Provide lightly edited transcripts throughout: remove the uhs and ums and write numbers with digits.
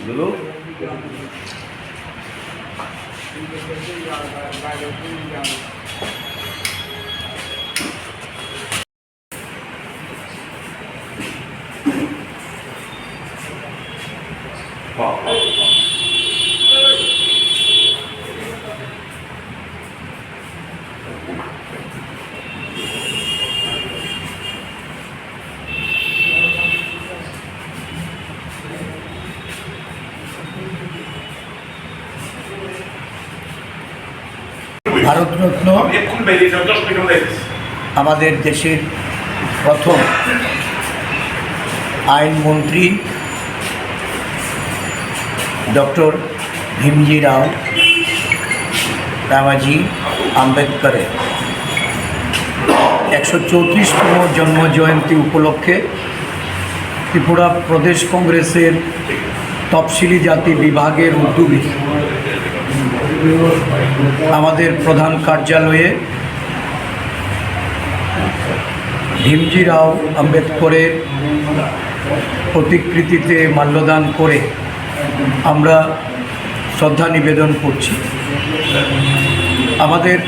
Dulu. Bharat Ratna আমাদের দেশের প্রথম আইনমন্ত্রী ডক্টর ভীমজি রাও রামাজি আম্বেদকরের 134তম জন্মজয়ন্তী উপলক্ষে ত্রিপুরা প্রদেশ কংগ্রেসের তফসিলি জাতি বিভাগের উদ্যোগে আমাদের প্রধান কার্যালয়ে ভীমজি রাও আম্বেদকরের প্রতিকৃতিতে মাল্যদান করে আমরা শ্রদ্ধা নিবেদন করছি। আমাদের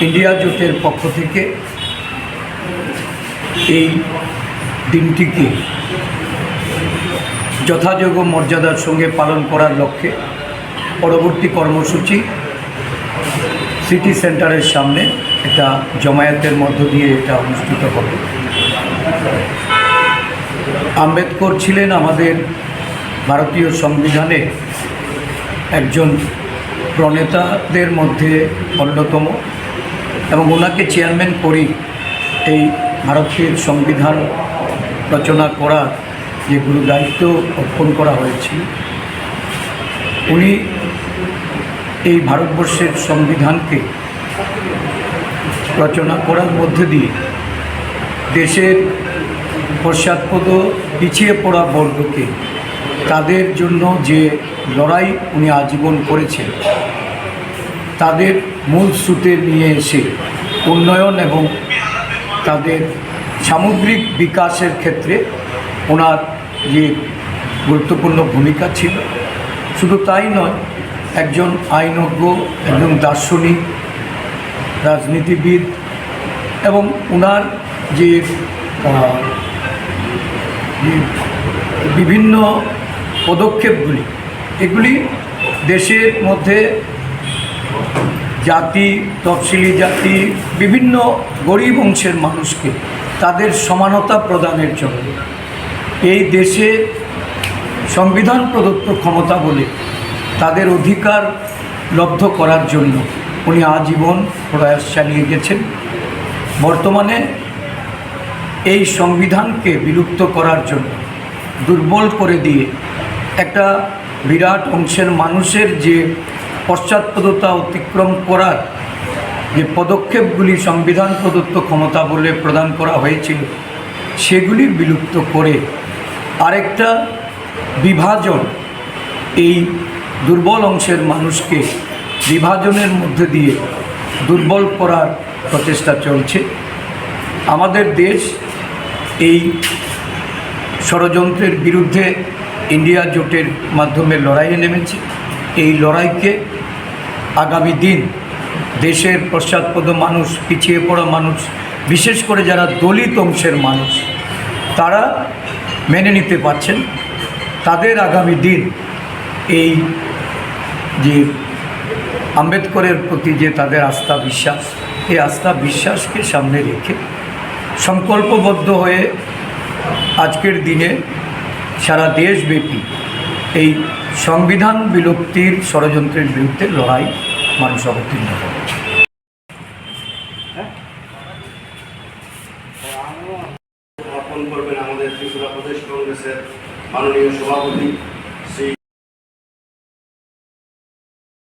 ইন্ডিয়া জোটের পক্ষ থেকে এই দিনটিকে যথাযোগ্য মর্যাদার সঙ্গে পালন করার লক্ষ্যে পরবর্তী কর্মসূচি সিটি সেন্টারের সামনে একটা জমায়েতের মধ্য দিয়ে এটা অনুষ্ঠিত হবে। আম্বেদকর ছিলেন আমাদের ভারতীয় সংবিধানে একজন প্রণেতাদের মধ্যে অন্যতম এবং ওনাকে চেয়ারম্যান করেই এই ভারতের সংবিধান রচনা করার যে গুরু দায়িত্ব অর্পণ করা হয়েছিল। উনি এই ভারতবর্ষের সংবিধানকে রচনা করার মধ্যে দিয়ে দেশের পশ্চাৎপদ পিছিয়ে পড়া বর্গকে তাদের জন্য যে লড়াই উনি আজীবন করেছেন তাদের মূল স্রোতে নিয়ে এসে উন্নয়ন এবং তাদের সামগ্রিক বিকাশের ক্ষেত্রে ওনার যে গুরুত্বপূর্ণ ভূমিকা ছিল। শুধু তাই নয়, একজন আইনজ্ঞ, একজন দার্শনিক, রাজনীতিবিদ এবং ওনার যে বিভিন্ন পদক্ষেপগুলি এগুলি দেশের মধ্যে জাতি, তফসিলি জাতি, বিভিন্ন গরিব অংশের মানুষকে তাদের সমানতা প্রদানের জন্য এই দেশে সংবিধান প্রদত্ত ক্ষমতা বলে তাদের অধিকার লব্ধ করার জন্য উনি আজীবন প্রয়াস চালিয়ে গেছেন। বর্তমানে এই সংবিধানকে বিলুপ্ত করার জন্য, দুর্বল করে দিয়ে একটা বিরাট অংশের মানুষের যে পশ্চাৎপদতা অতিক্রম করার যে পদক্ষেপগুলি সংবিধান প্রদত্ত ক্ষমতা বলে প্রদান করা হয়েছিল সেগুলি বিলুপ্ত করে আরেকটা বিভাজন, এই দুর্বল অংশের মানুষকে বিভাজনের মধ্যে দিয়ে দুর্বল করার প্রচেষ্টা চলছে। আমাদের দেশ এই ষড়যন্ত্রের বিরুদ্ধে ইন্ডিয়া জোটের মাধ্যমে লড়াইয়ে নেমেছে। এই লড়াইকে আগামী দিন দেশের পশ্চাৎপদ মানুষ, পিছিয়ে পড়া মানুষ, বিশেষ করে যারা দলিত অংশের মানুষ তারা মেনে নিতে পারছেন। তাদের আগামী দিন এই যে আম্বেদকরের প্রতি যে তাদের আস্থা বিশ্বাস, এই আস্থা বিশ্বাসকে সামনে রেখে সংকল্পবদ্ধ হয়ে আজকের দিনে সারা দেশব্যাপী এই সংবিধান বিলুপ্তির ষড়যন্ত্রের বিরুদ্ধে লড়াই মানুষ অবতীর্ণ হবে। করবেন আমাদের ত্রিপুরা প্রদেশ কংগ্রেসের মাননীয় সভাপতি শ্রী